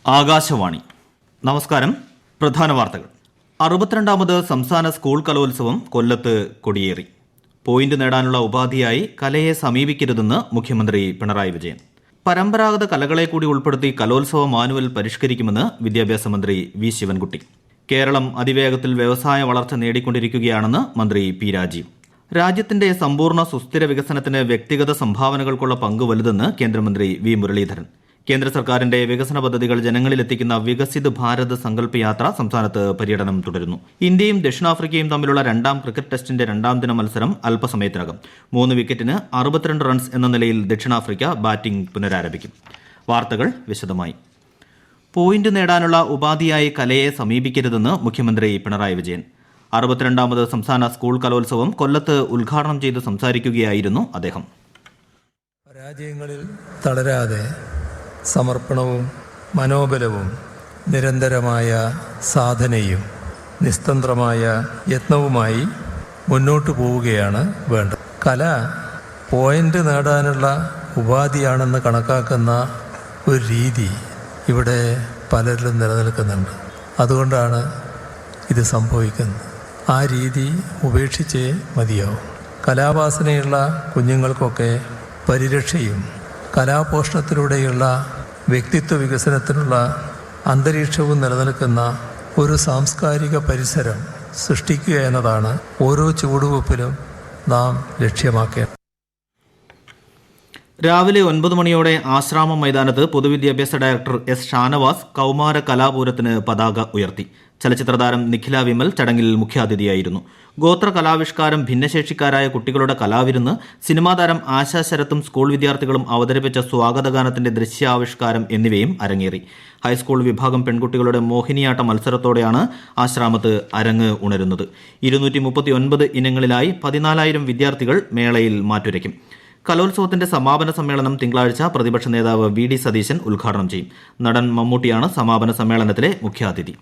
ആകാശവാണി. നമസ്കാരം. പ്രധാന വാർത്തകൾ. 62ാമത് സംസ്ഥാന സ്കൂൾ കലോത്സവം കൊല്ലത്ത് കൊടിയേറി. പോയിന്റ് നേടാനുള്ള ഉപാധിയായി കലയെ സമീപിക്കരുതെന്ന് മുഖ്യമന്ത്രി പിണറായി വിജയൻ. പരമ്പരാഗത കലകളെ കൂടി ഉൾപ്പെടുത്തി കലോത്സവ മാനുവൽ പരിഷ്കരിക്കുമെന്ന് വിദ്യാഭ്യാസ മന്ത്രി വി ശിവൻകുട്ടി. കേരളം അതിവേഗത്തിൽ വ്യവസായ വളർച്ച നേടിക്കൊണ്ടിരിക്കുകയാണെന്ന് മന്ത്രി പി രാജീവ്. രാജ്യത്തിന്റെ സമ്പൂർണ്ണ സുസ്ഥിര വികസനത്തിന് വ്യക്തിഗത സംഭാവനകൾക്കുള്ള പങ്ക് വലുതെന്ന് കേന്ദ്രമന്ത്രി വി മുരളീധരൻ. കേന്ദ്ര സർക്കാരിന്റെ വികസന പദ്ധതികൾ ജനങ്ങളിലെത്തിക്കുന്ന വികസിത് ഭാരത് സങ്കല്പ് യാത്ര സംസ്ഥാനത്ത് പര്യടനം തുടരുന്നു. ഇന്ത്യയും ദക്ഷിണാഫ്രിക്കയും തമ്മിലുള്ള 2ാം ക്രിക്കറ്റ് ടെസ്റ്റിന്റെ 2ാം ദിന മത്സരം അല്പസമയത്തിനകം. 3 വിക്കറ്റിന് 62 റൺസ് എന്ന നിലയിൽ ദക്ഷിണാഫ്രിക്ക ബാറ്റിംഗ് പുനരാരംഭിക്കും. വാർത്തകൾ വിശദമായി. പോയിന്റ് നേടാനുള്ള ഉപാധിയായി കലയെ സമീപിക്കരുതെന്ന് മുഖ്യമന്ത്രി പിണറായി വിജയൻ. 62ാമത് സംസ്ഥാന സ്കൂൾ കലോത്സവം കൊല്ലത്ത് ഉദ്ഘാടനം ചെയ്ത് സംസാരിക്കുകയായിരുന്നു അദ്ദേഹം. പരാജയങ്ങളിൽ തളരാതെ സമർപ്പണവും മനോബലവും നിരന്തരമായ സാധനയും നിസ്തന്ത്രമായ യത്നവുമായി മുന്നോട്ടു പോവുകയാണ് വേണ്ടത്. കല പോയിന്റ് നേടാനുള്ള ഉപാധിയാണെന്ന് കണക്കാക്കുന്ന ഒരു രീതി ഇവിടെ പലരിലും നിലനിൽക്കുന്നുണ്ട്. അതുകൊണ്ടാണ് ഇത് സംഭവിക്കുന്നത്. ആ രീതി ഉപേക്ഷിച്ചേ മതിയാവും. കലാവാസനയുള്ള കുഞ്ഞുങ്ങൾക്കൊക്കെ പരിരക്ഷയും കലാപോഷണത്തിലൂടെയുള്ള വ്യക്തിത്വ വികസനത്തിനുള്ള അന്തരീക്ഷവും നിലനിൽക്കുന്ന ഒരു സാംസ്കാരിക പരിസരം സൃഷ്ടിക്കുക എന്നതാണ് ഓരോ ചുവടുവെപ്പിലും നാം ലക്ഷ്യമാക്കേണ്ടത്. രാവിലെ 9 മണിയോടെ ആശ്രാമം മൈതാനത്ത് പൊതുവിദ്യാഭ്യാസ ഡയറക്ടർ എസ് ഷാനവാസ് കൌമാര കലാപൂരത്തിന് പതാക ഉയർത്തി. ചലച്ചിത്രതാരം നിഖില വിമൽ ചടങ്ങിൽ മുഖ്യാതിഥിയായിരുന്നു. ഗോത്ര കലാവിഷ്കാരം, ഭിന്നശേഷിക്കാരായ കുട്ടികളുടെ കലാവിരുന്ന്, സിനിമാ താരം ആശാ ശരത്തും സ്കൂൾ വിദ്യാർത്ഥികളും അവതരിപ്പിച്ച സ്വാഗതഗാനത്തിന്റെ ദൃശ്യാവിഷ്കാരം എന്നിവയും അരങ്ങേറി. ഹൈസ്കൂൾ വിഭാഗം പെൺകുട്ടികളുടെ മോഹിനിയാട്ട മത്സരത്തോടെയാണ് ആശ്രാമത്ത് അരങ്ങ് ഉണരുന്നത്. 239 ഇനങ്ങളിലായി 14,000 വിദ്യാർത്ഥികൾ മേളയിൽ മാറ്റുരയ്ക്കും. കലോത്സവത്തിന്റെ സമാപന സമ്മേളനം തിങ്കളാഴ്ച പ്രതിപക്ഷ നേതാവ് വി ഡി സതീശൻ ഉദ്ഘാടനം ചെയ്യും. നടൻ മമ്മൂട്ടിയാണ് സമാപന സമ്മേളനത്തിലെ മുഖ്യാതിഥി.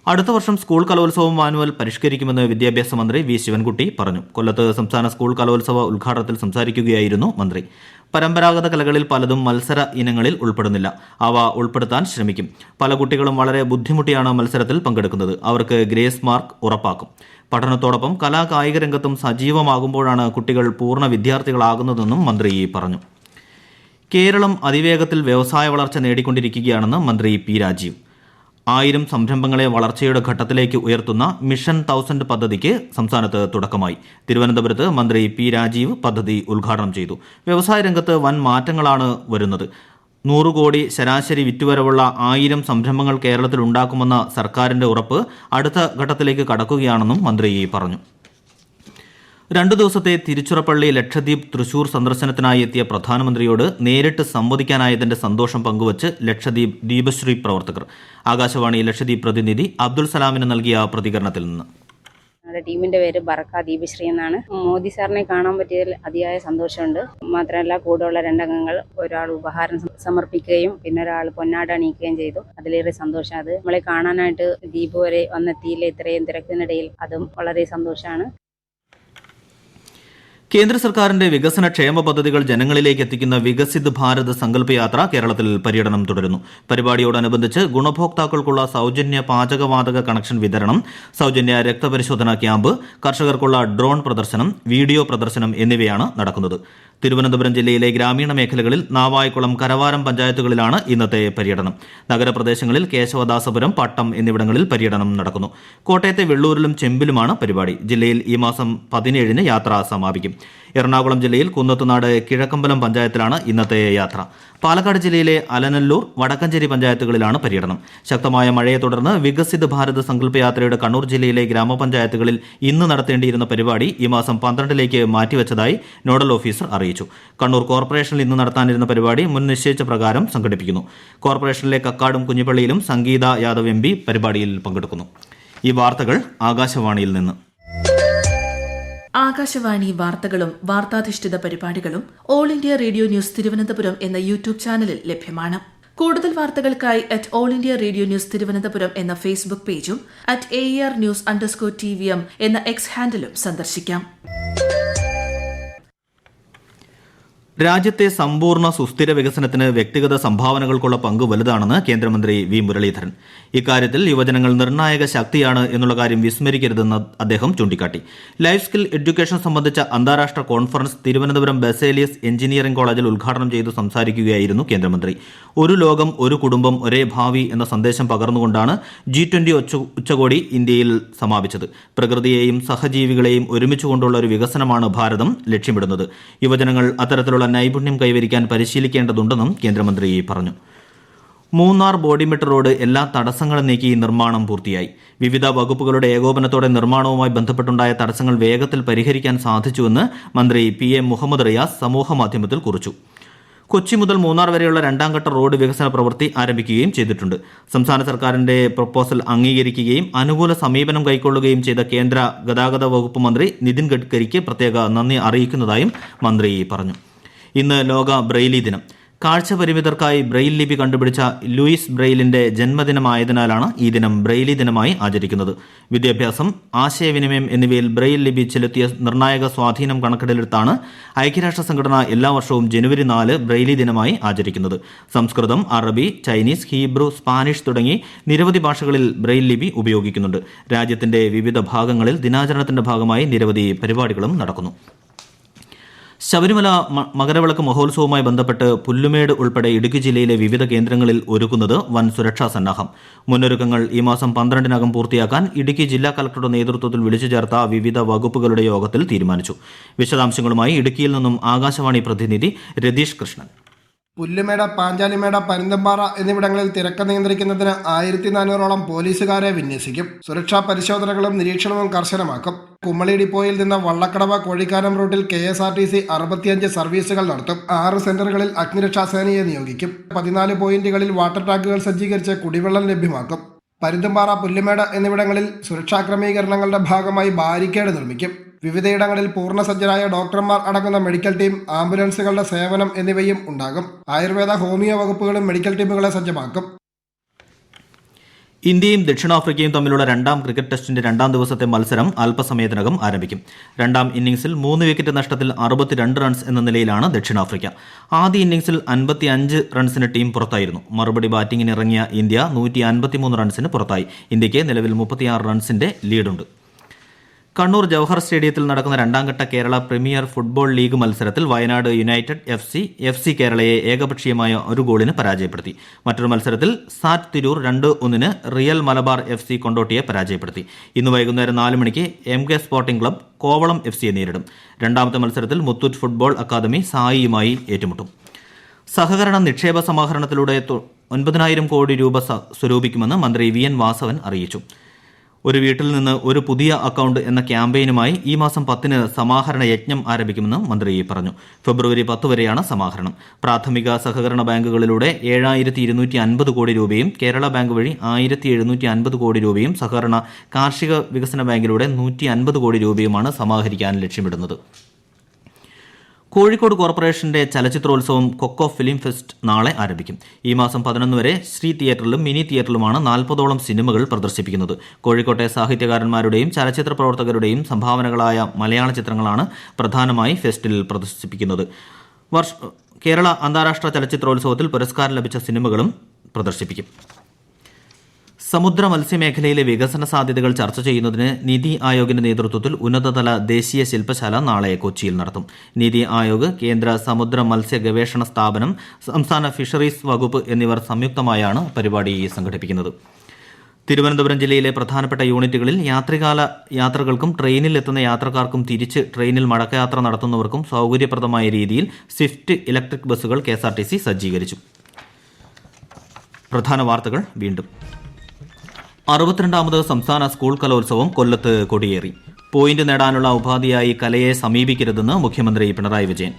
അടുത്ത വർഷം സ്കൂൾ കലോത്സവം മാനുവൽ പരിഷ്കരിക്കുമെന്ന് വിദ്യാഭ്യാസ മന്ത്രി വി ശിവൻകുട്ടി പറഞ്ഞു. കൊല്ലത്ത് സംസ്ഥാന സ്കൂൾ കലോത്സവ ഉദ്ഘാടനത്തിൽ സംസാരിക്കുകയായിരുന്നു മന്ത്രി. പരമ്പരാഗത കലകളിൽ പലതും മത്സര ഇനങ്ങളിൽ ഉൾപ്പെടുന്നില്ല. അവ ഉൾപ്പെടുത്താൻ ശ്രമിക്കും. പല കുട്ടികളും വളരെ ബുദ്ധിമുട്ടിയാണ് മത്സരത്തിൽ പങ്കെടുക്കുന്നത്. അവർക്ക് ഗ്രേസ് മാർക്ക് ഉറപ്പാക്കും. പഠനത്തോടൊപ്പം കലാകായിക രംഗത്തും സജീവമാകുമ്പോഴാണ് കുട്ടികൾ പൂർണ്ണ വിദ്യാർത്ഥികളാകുന്നതെന്നും മന്ത്രി പറഞ്ഞു. കേരളം അതിവേഗത്തിൽ വ്യവസായ വളർച്ച നേടിക്കൊണ്ടിരിക്കുകയാണെന്ന് മന്ത്രി പി രാജീവ്. 1000 സംരംഭങ്ങളെ വളർച്ചയുടെ ഘട്ടത്തിലേക്ക് ഉയർത്തുന്ന മിഷൻ 1000 പദ്ധതിക്ക് സംസ്ഥാനത്ത് തുടക്കമായി. തിരുവനന്തപുരത്ത് മന്ത്രി പി രാജീവ് പദ്ധതി ഉദ്ഘാടനം ചെയ്തു. വ്യവസായ രംഗത്ത് വൻ മാറ്റങ്ങളാണ് വരുന്നത്. 100 കോടി ശരാശരി വിറ്റുവരവുള്ള 1000 സംരംഭങ്ങൾ കേരളത്തിൽ ഉണ്ടാക്കുമെന്ന സർക്കാരിന്റെ ഉറപ്പ് അടുത്ത ഘട്ടത്തിലേക്ക് കടക്കുകയാണെന്നും മന്ത്രി പറഞ്ഞു. 2 ദിവസത്തെ തിരുച്ചിറപ്പള്ളി, ലക്ഷദ്വീപ്, തൃശൂർ സന്ദർശനത്തിനായി എത്തിയ പ്രധാനമന്ത്രിയോട് നേരിട്ട് സംവദിക്കാനായതിന്റെ സന്തോഷം പങ്കുവച്ച് ലക്ഷദ്വീപ് ദീപശ്രീ പ്രവർത്തകർ. ആകാശവാണി ലക്ഷദ്വീപ് പ്രതിനിധി അബ്ദുൾ സലാമിന് നൽകിയ പ്രതികരണത്തിൽ നിന്ന്. ഞങ്ങളുടെ ടീമിന്റെ പേര് ബർക്ക ദീപശ്രീ എന്നാണ്. മോദി സാറിനെ കാണാൻ പറ്റിയതിൽ അതിയായ സന്തോഷമുണ്ട്. മാത്രമല്ല, കൂടെയുള്ള 2 അംഗങ്ങൾ, ഒരാൾ ഉപഹാരം സമർപ്പിക്കുകയും പിന്നെ ഒരാൾ പൊന്നാട അണിയിക്കുകയും ചെയ്തു. അതിലേറെ സന്തോഷം. അത് നമ്മളെ കാണാനായിട്ട് ദ്വീപ് വരെ വന്നെത്തിയില്ല ഇത്രയും തിരക്കിനിടയിൽ. അതും വളരെ സന്തോഷമാണ്. കേന്ദ്ര സർക്കാരിന്റെ വികസന ക്ഷേമ പദ്ധതികൾ ജനങ്ങളിലേക്ക് എത്തിക്കുന്ന വികസിത് ഭാരത് സങ്കല്പ് യാത്ര കേരളത്തിൽ പര്യടനം തുടരുന്നു. പരിപാടിയോടനുബന്ധിച്ച് ഗുണഭോക്താക്കൾക്കുള്ള സൗജന്യ പാചകവാതക കണക്ഷൻ വിതരണം, സൗജന്യ രക്തപരിശോധനാ ക്യാമ്പ്, കർഷകർക്കുള്ള ഡ്രോൺ പ്രദർശനം, വീഡിയോ പ്രദർശനം എന്നിവയാണ് നടക്കുന്നത്. തിരുവനന്തപുരം ജില്ലയിലെ ഗ്രാമീണ മേഖലകളിൽ നാവായിക്കുളം, കരവാരം പഞ്ചായത്തുകളിലാണ് ഇന്നത്തെ പര്യടനം. നഗരപ്രദേശങ്ങളിൽ കേശവദാസപുരം, പട്ടം എന്നിവിടങ്ങളിൽ പര്യടനം നടക്കുന്നു. കോട്ടയത്തെ വെള്ളൂരിലും ചെമ്പിലുമാണ് പരിപാടി. ജില്ലയിൽ ഈ മാസം 17-ന് യാത്ര സമാപിക്കും. എറണാകുളം ജില്ലയിൽ കുന്നത്തുനാട്, കിഴക്കമ്പലം പഞ്ചായത്തിലാണ് ഇന്നത്തെ യാത്ര. പാലക്കാട് ജില്ലയിലെ അലനല്ലൂർ, വടക്കഞ്ചേരി പഞ്ചായത്തുകളിലാണ് പര്യടനം. ശക്തമായ മഴയെ തുടർന്ന് വികസിത് ഭാരത് സങ്കല്പ് യാത്രയുടെ കണ്ണൂർ ജില്ലയിലെ ഗ്രാമപഞ്ചായത്തുകളിൽ ഇന്ന് നടത്തേണ്ടിയിരുന്ന പരിപാടി ഈ മാസം 12-ലേക്ക് മാറ്റിവെച്ചതായി നോഡൽ ഓഫീസർ അറിയിച്ചു. കണ്ണൂർ കോർപ്പറേഷനിൽ ഇന്ന് നടത്താനിരുന്ന പരിപാടി മുൻ നിശ്ചയിച്ച പ്രകാരം സംഘടിപ്പിക്കുന്നു. കോർപ്പറേഷനിലെ കക്കാടും കുഞ്ഞിപ്പള്ളിയിലും സംഗീത യാദവ് MP പരിപാടിയിൽ പങ്കെടുക്കുന്നു. ഈ വാർത്തകൾ ആകാശവാണിയിൽ നിന്ന്. ആകാശവാണി വാർത്തകളും വാർത്താധിഷ്ഠിത പരിപാടികളും all India radio news Thiruvananthapuram എന്ന യൂട്യൂബ് ചാനലിൽ ലഭ്യമാണ്. കൂടുതൽ വാർത്തകൾക്കായി @AllIndiaRadioNews തിരുവനന്തപുരം എന്ന ഫേസ്ബുക്ക് പേജും @AERnews_TVM എന്ന X ഹാൻഡിലും സന്ദർശിക്കാം. രാജ്യത്തെ സമ്പൂർണ്ണ സുസ്ഥിര വികസനത്തിന് വ്യക്തിഗത സംഭാവനകൾക്കുള്ള പങ്ക് വലുതാണെന്ന് കേന്ദ്രമന്ത്രി വി മുരളീധരൻ. ഇക്കാര്യത്തിൽ യുവജനങ്ങൾ നിർണായക ശക്തിയാണ് എന്നുള്ള കാര്യം വിസ്മരിക്കരുതെന്ന് അദ്ദേഹം ചൂണ്ടിക്കാട്ടി. ലൈഫ് സ്കിൽ എഡ്യൂക്കേഷൻ സംബന്ധിച്ച അന്താരാഷ്ട്ര കോൺഫറൻസ് തിരുവനന്തപുരം ബെസേലിയസ് എഞ്ചിനീയറിംഗ് കോളേജിൽ ഉദ്ഘാടനം ചെയ്തു സംസാരിക്കുകയായിരുന്നു കേന്ദ്രമന്ത്രി. ഒരു ലോകം ഒരു കുടുംബം ഒരേ ഭാവി എന്ന സന്ദേശം പകർന്നുകൊണ്ടാണ് G20 ഉച്ചകോടി ഇന്ത്യയിൽ സമാപിച്ചത്. പ്രകൃതിയെയും സഹജീവികളെയും ഒരുമിച്ചുകൊണ്ടുള്ള ഒരു വികസനമാണ് ഭാരതം ലക്ഷ്യമിടുന്നത്. യുവജനങ്ങൾ അത്തരത്തിലുള്ള നൈപുണ്യം കൈവരിക്കാൻ പരിശീലിക്കേണ്ടതുണ്ടെന്നും കേന്ദ്രമന്ത്രി പറഞ്ഞു. മൂന്നാർ ബോഡിമെട്ട് റോഡ് എല്ലാ തടസ്സങ്ങളും നീക്കി നിർമ്മാണം പൂർത്തിയായി. വിവിധ വകുപ്പുകളുടെ ഏകോപനത്തോടെ നിർമ്മാണവുമായി ബന്ധപ്പെട്ടുണ്ടായ തടസ്സങ്ങൾ വേഗത്തിൽ പരിഹരിക്കാൻ സാധിച്ചുവെന്ന് മന്ത്രി PA മുഹമ്മദ് റിയാസ് സമൂഹമാധ്യമത്തിൽ കുറിച്ചു. കൊച്ചി മുതൽ മൂന്നാർ വരെയുള്ള രണ്ടാംഘട്ട റോഡ് വികസന പ്രവൃത്തി ആരംഭിക്കുകയും ചെയ്തിട്ടുണ്ട്. സംസ്ഥാന സർക്കാരിന്റെ പ്രപ്പോസൽ അംഗീകരിക്കുകയും അനുകൂല സമീപനം കൈക്കൊള്ളുകയും ചെയ്ത കേന്ദ്ര ഗതാഗത വകുപ്പ് മന്ത്രി നിതിൻ ഗഡ്കരിക്ക് പ്രത്യേക നന്ദി അറിയിക്കുന്നതായും മന്ത്രി പറഞ്ഞു. ഇന്ന് ലോക ബ്രെയിലി ദിനം. കാഴ്ച പരിമിതർക്കായി ബ്രെയിൽ ലിപി കണ്ടുപിടിച്ച ലൂയിസ് ബ്രെയിലിന്റെ ജന്മദിനമായതിനാലാണ് ഈ ദിനം ബ്രെയിലി ദിനമായി ആചരിക്കുന്നത്. വിദ്യാഭ്യാസം, ആശയവിനിമയം എന്നിവയിൽ ബ്രെയിൽ ലിപി ചെലുത്തിയ നിർണായക സ്വാധീനം കണക്കിലെടുത്താണ് ഐക്യരാഷ്ട്ര സംഘടന എല്ലാ വർഷവും ജനുവരി 4 ബ്രെയിലി ദിനമായി ആചരിക്കുന്നത്. സംസ്കൃതം, അറബി, ചൈനീസ്, ഹീബ്രു, സ്പാനിഷ് തുടങ്ങി നിരവധി ഭാഷകളിൽ ബ്രെയിൽ ലിപി ഉപയോഗിക്കുന്നുണ്ട്. രാജ്യത്തിന്റെ വിവിധ ഭാഗങ്ങളിൽ ദിനാചരണത്തിന്റെ ഭാഗമായി നിരവധി പരിപാടികളും നടക്കുന്നു. ശബരിമല മകരവിളക്ക് മഹോത്സവവുമായി ബന്ധപ്പെട്ട് പുല്ലുമേട് ഉൾപ്പെടെ ഇടുക്കി ജില്ലയിലെ വിവിധ കേന്ദ്രങ്ങളിൽ ഒരുക്കുന്നത് വൻ സുരക്ഷാ സന്നാഹം. മുന്നൊരുക്കങ്ങൾ ഈ മാസം 12-നകം പൂർത്തിയാക്കാൻ ഇടുക്കി ജില്ലാ കളക്ടറുടെ നേതൃത്വത്തിൽ വിളിച്ചു ചേർത്ത വിവിധ വകുപ്പുകളുടെ യോഗത്തിൽ തീരുമാനിച്ചു. വിശദാംശങ്ങളുമായി ഇടുക്കിയിൽ നിന്നും ആകാശവാണി പ്രതിനിധി രതീഷ് കൃഷ്ണൻ. പുല്ലുമേട്, പാഞ്ചാലിമേട്, പരുന്തമ്പാറ എന്നിവിടങ്ങളിൽ തിരക്ക് നിയന്ത്രിക്കുന്നതിന് 1400ഓളം പോലീസുകാരെ വിന്യസിക്കും. സുരക്ഷാ പരിശോധനകളും നിരീക്ഷണവും കർശനമാക്കും. കുമ്മളി ഡിപ്പോയിൽ നിന്ന് വള്ളക്കടവ് കോഴിക്കാനം റൂട്ടിൽ KSRTC 65 സർവീസുകൾ നടത്തും. 6 സെന്ററുകളിൽ അഗ്നിരക്ഷാസേനയെ നിയോഗിക്കും. 14 പോയിന്റുകളിൽ വാട്ടർ ടാങ്കുകൾ സജ്ജീകരിച്ച് കുടിവെള്ളം ലഭ്യമാക്കും. പരുന്തമ്പാറ, പുല്ലുമേട് എന്നിവിടങ്ങളിൽ സുരക്ഷാ ക്രമീകരണങ്ങളുടെ ഭാഗമായി ബാരിക്കേഡ് നിർമ്മിക്കും. വിവിധയിടങ്ങളിൽ പൂർണ്ണസജ്ജരായ ഡോക്ടർമാർ അടങ്ങുന്ന മെഡിക്കൽ ടീം, ആംബുലൻസുകളുടെ സേവനം എന്നിവയും ഉണ്ടാകും. ആയുർവേദ, ഹോമിയോ വകുപ്പുകളും മെഡിക്കൽ ടീമുകളെ സജ്ജമാക്കും. ഇന്ത്യയും ദക്ഷിണാഫ്രിക്കയും തമ്മിലുള്ള രണ്ടാം ക്രിക്കറ്റ് ടെസ്റ്റിന്റെ രണ്ടാം ദിവസത്തെ മത്സരം അല്പസമയത്തിനകം ആരംഭിക്കും. രണ്ടാം ഇന്നിംഗ്സിൽ 3 വിക്കറ്റ് നഷ്ടത്തിൽ 62 റൺസ് എന്ന നിലയിലാണ് ദക്ഷിണാഫ്രിക്ക. ആദ്യ ഇന്നിംഗ്സിൽ 55 റൺസിന് ടീം പുറത്തായിരുന്നു. മറുപടി ബാറ്റിംഗിന് ഇറങ്ങിയ ഇന്ത്യ 153 റൺസിന് പുറത്തായി. ഇന്ത്യയ്ക്ക് നിലവിൽ 36 റൺസിന്റെ ലീഡുണ്ട്. കണ്ണൂർ ജവഹർ സ്റ്റേഡിയത്തിൽ നടക്കുന്ന രണ്ടാംഘട്ട കേരള പ്രീമിയർ ഫുട്ബോൾ ലീഗ് മത്സരത്തിൽ വയനാട് യുണൈറ്റഡ് FC കേരളയെ ഏകപക്ഷീയമായ 1 ഗോളിന് പരാജയപ്പെടുത്തി. മറ്റൊരു മത്സരത്തിൽ സാറ്റ് തിരൂർ 2-1 റിയൽ മലബാർ FC കൊണ്ടോട്ടിയെ പരാജയപ്പെടുത്തി. ഇന്ന് വൈകുന്നേരം 4 മണിക്ക് MK സ്പോർട്ടിംഗ് ക്ലബ്ബ് കോവളം FCയെ നേരിടും. രണ്ടാമത്തെ മത്സരത്തിൽ മുത്തൂറ്റ് ഫുട്ബോൾ അക്കാദമി സായിയുമായി ഏറ്റുമുട്ടും. സഹകരണ നിക്ഷേപ സമാഹരണത്തിലൂടെ 9,000 കോടി രൂപ സ്വരൂപിക്കുമെന്ന് മന്ത്രി VN വാസവൻ അറിയിച്ചു. ഒരു വീട്ടിൽ നിന്ന് ഒരു പുതിയ അക്കൗണ്ട് എന്ന ക്യാമ്പയിനുമായി ഈ മാസം 10-ന് സമാഹരണ യജ്ഞം ആരംഭിക്കുമെന്ന് മന്ത്രി പറഞ്ഞു. ഫെബ്രുവരി 10 വരെയാണ് സമാഹരണം. പ്രാഥമിക സഹകരണ ബാങ്കുകളിലൂടെ 7,250 കോടി രൂപയും കേരള ബാങ്ക് വഴി 1,750 കോടി രൂപയും സഹകരണ കാർഷിക വികസന ബാങ്കിലൂടെ 150 കോടി രൂപയുമാണ് സമാഹരിക്കാൻ ലക്ഷ്യമിടുന്നത്. കോഴിക്കോട് കോർപ്പറേഷന്റെ ചലച്ചിത്രോത്സവം കൊക്കോ ഫിലിം ഫെസ്റ്റ് നാളെ ആരംഭിക്കും. ഈ മാസം 11 വരെ ശ്രീ തിയേറ്ററിലും മിനി തിയേറ്ററിലുമാണ് 40ഓളം സിനിമകൾ പ്രദർശിപ്പിക്കുന്നത്. കോഴിക്കോട്ടെ സാഹിത്യകാരന്മാരുടെയും ചലച്ചിത്ര പ്രവർത്തകരുടെയും സംഭാവനകളായ മലയാള ചിത്രങ്ങളാണ് പ്രധാനമായി ഫെസ്റ്റിൽ പ്രദർശിപ്പിക്കുന്നത്. കേരള അന്താരാഷ്ട്ര ചലച്ചിത്രോത്സവത്തിൽ പുരസ്കാരം ലഭിച്ച സിനിമകളും പ്രദർശിപ്പിക്കും. സമുദ്ര മത്സ്യമേഖലയിലെ വികസന സാധ്യതകൾ ചർച്ച ചെയ്യുന്നതിന് നിതി ആയോഗിന്റെ നേതൃത്വത്തിൽ ഉന്നതതല ദേശീയ ശില്പശാല നാളെ കൊച്ചിയിൽ നടത്തും. നിതി ആയോഗ്, കേന്ദ്ര സമുദ്ര മത്സ്യ ഗവേഷണ സ്ഥാപനം, സംസ്ഥാന ഫിഷറീസ് വകുപ്പ് എന്നിവർ സംയുക്തമായാണ് പരിപാടി സംഘടിപ്പിക്കുന്നത്. തിരുവനന്തപുരം ജില്ലയിലെ പ്രധാനപ്പെട്ട യൂണിറ്റുകളിൽ രാത്രികാല യാത്രകൾക്കും ട്രെയിനിൽ എത്തുന്ന യാത്രക്കാർക്കും തിരിച്ച് ട്രെയിനിൽ മടക്കയാത്ര നടത്തുന്നവർക്കും സൌകര്യപ്രദമായ രീതിയിൽ സ്വിഫ്റ്റ് ഇലക്ട്രിക് ബസ്സുകൾ KSRTC സജ്ജീകരിച്ചു. പ്രധാന വാർത്തകൾ വീണ്ടും. 62ാമത് സംസ്ഥാന സ്കൂൾ കലോത്സവം കൊല്ലത്ത് കൊടിയേറി. പോയിന്റ് നേടാനുള്ള ഉപാധിയായി കലയെ സമീപിക്കരുതെന്ന് മുഖ്യമന്ത്രി പിണറായി വിജയൻ.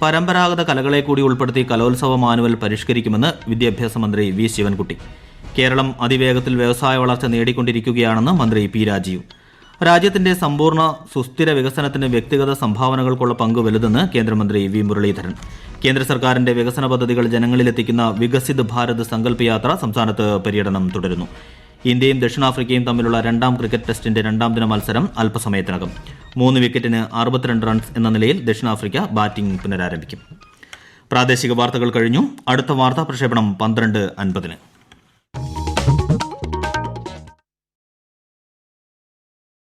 പരമ്പരാഗത കലകളെ കൂടി ഉൾപ്പെടുത്തി കലോത്സവ മാനുവൽ പരിഷ്കരിക്കുമെന്ന് വിദ്യാഭ്യാസ മന്ത്രി V ശിവൻകുട്ടി. കേരളം അതിവേഗത്തിൽ വ്യവസായ വളർച്ച നേടിക്കൊണ്ടിരിക്കുകയാണെന്ന് മന്ത്രി P രാജീവ്. രാജ്യത്തിന്റെ സമ്പൂർണ്ണ സുസ്ഥിര വികസനത്തിന് വ്യക്തിഗത സംഭാവനകൾക്കുള്ള പങ്ക് വലുതെന്ന് കേന്ദ്രമന്ത്രി V മുരളീധരൻ. കേന്ദ്ര സർക്കാരിന്റെ വികസന പദ്ധതികൾ ജനങ്ങളിലെത്തിക്കുന്ന വികസിത് ഭാരത് സങ്കല്പ് യാത്ര സംസ്ഥാനത്ത് പര്യടനം തുടരുന്നു. ഇന്ത്യയും ദക്ഷിണാഫ്രിക്കയും തമ്മിലുള്ള രണ്ടാം ക്രിക്കറ്റ് ടെസ്റ്റിന്റെ രണ്ടാം ദിന മത്സരം അല്പസമയത്തിനകം. 3 വിക്കറ്റിന് 62 റൺസ് എന്ന നിലയിൽ ദക്ഷിണാഫ്രിക്ക ബാറ്റിംഗ് പുനരാരംഭിക്കും. പ്രാദേശിക വാർത്തകൾ കഴിഞ്ഞു. അടുത്ത വാർത്താ പ്രക്ഷേപണം 12:50.